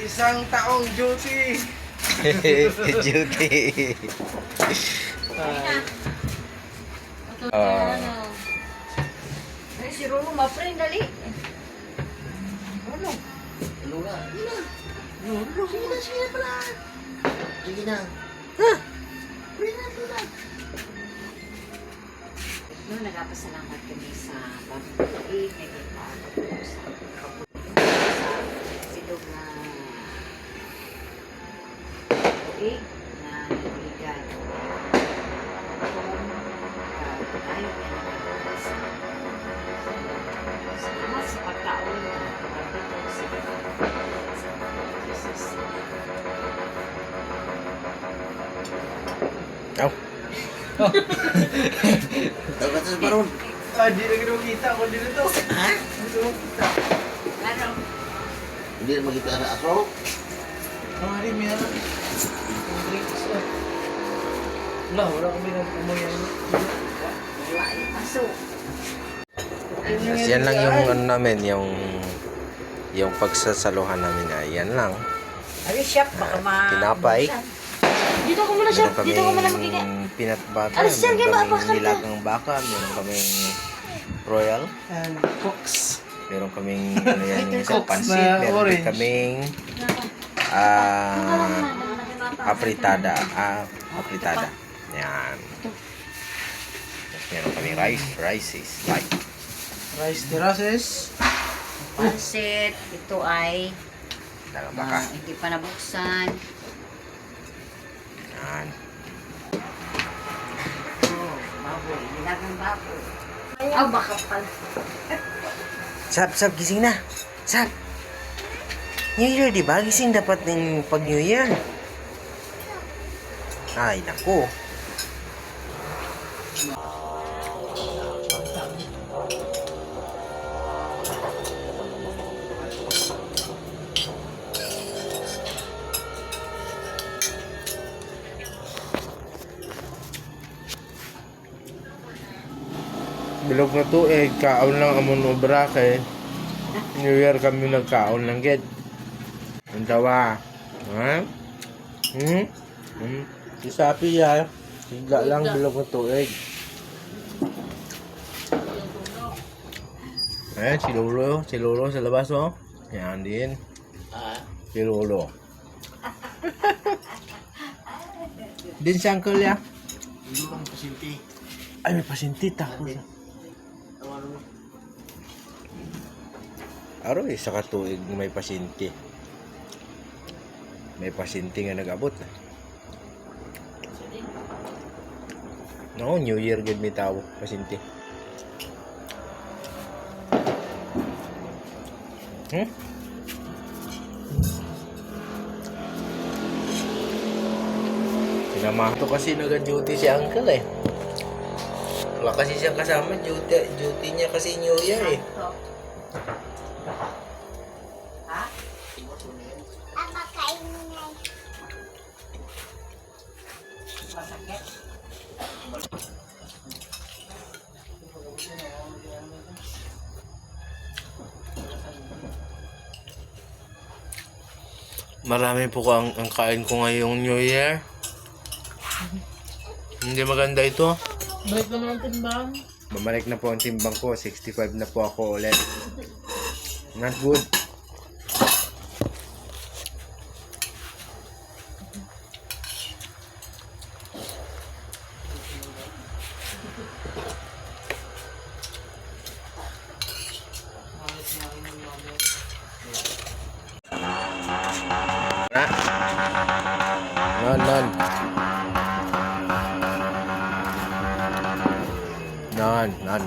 Isang taong duty. Duty. Ay, si Rolo, ma-friend, dali. Ano? Ano nga? Sige na. Ano? Sige na pala. Sige na. Pwede na. No, nagpasalamat kami sa pag-ibig, nagpapagod sa silog na tubig na naligan. Kung ayaw niya nakagawa sa salamat sa pagkaon na pagkakito sa Jesus. Dapat sa baron. Di na kita ako dito to. Ha? Hindi mo kita. Ano? Hindi na makita sa aso. Ang hari mo yan. Drinks na. Wala kami nang umuyan. Wala yung aso. Yan lang yung ano namin, yung pagsasaluhan namin ay yan lang. Ay, chef, baka Tinapay. Dito ko muna, chef. Meron Dito ko muna magiging. kaming peanut butter, Alas, sir, kayo meron maabak kaming ka. nilagang baka, meron kaming royal, And cooks. meron kaming ano yan, yung isang Cooks pansit, na meron din orange. kaming apritada. Apritada. Yan. Tapos meron kaming rice is like. Rice terraces. Pansit, ito ay Nilagang baka. hindi pa nabuksan. Yan. Oh, baboy, nilagang baboy. Oh, baka pala. Sab, gising na. Sab. New Year, di ba? Gising dapat ng pag New Year. Ay, naku. Bilog na to kaon lang amon obra kay New Year kami nagkaon lang gid. Ang tawa. Ha? Si Sapi ya. Higa lang bilog na tuig. Si Lolo sa labas oh. Yan din. Si Lolo. Din si Uncle ya. Hindi lang pasinti. Ay, may pasinti tapos. Aro sa katuig may pasinti. May pasinti nga nag-abot. No, New Year gud mi tawo pasinti. Sinamahan to kasi nag-duty si Uncle eh. Wala kasi siya kasama, duty niya kasi New Year eh. Ha? Masakit? Marami po ang kain ko ngayong New Year. Hindi maganda ito. Balik naman ang timbang. Bumalik na po ang timbang ko. 65 na po ako ulit. Not good.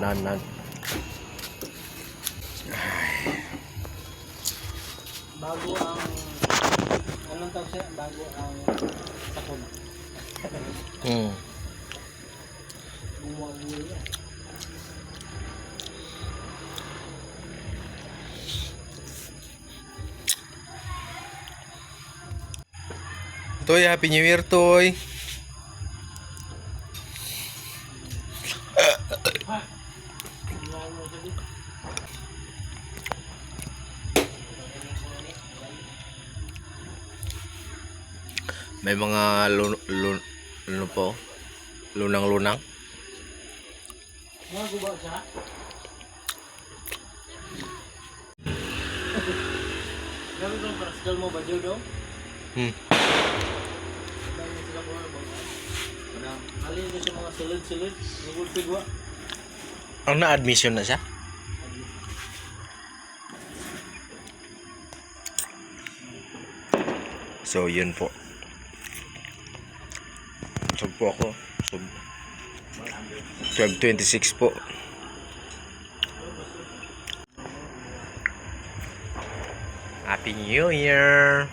Nan. Bago ang... Anong tawag siya? Bago ang sakon. Bumuha-buhay yan. Toy, Happy New Year, Toy. May mga ano po, lunang-lunang. Mga guba siya. Gamit mo para sa mo ba, Jodo? Hmm. Dami sila ko na ba? Alin ko sa mga sulod-sulod. Nagul pigwa. Ang na-admission na siya? So, yun po. Sub po ako. Sub 12:26 po. Happy New Year!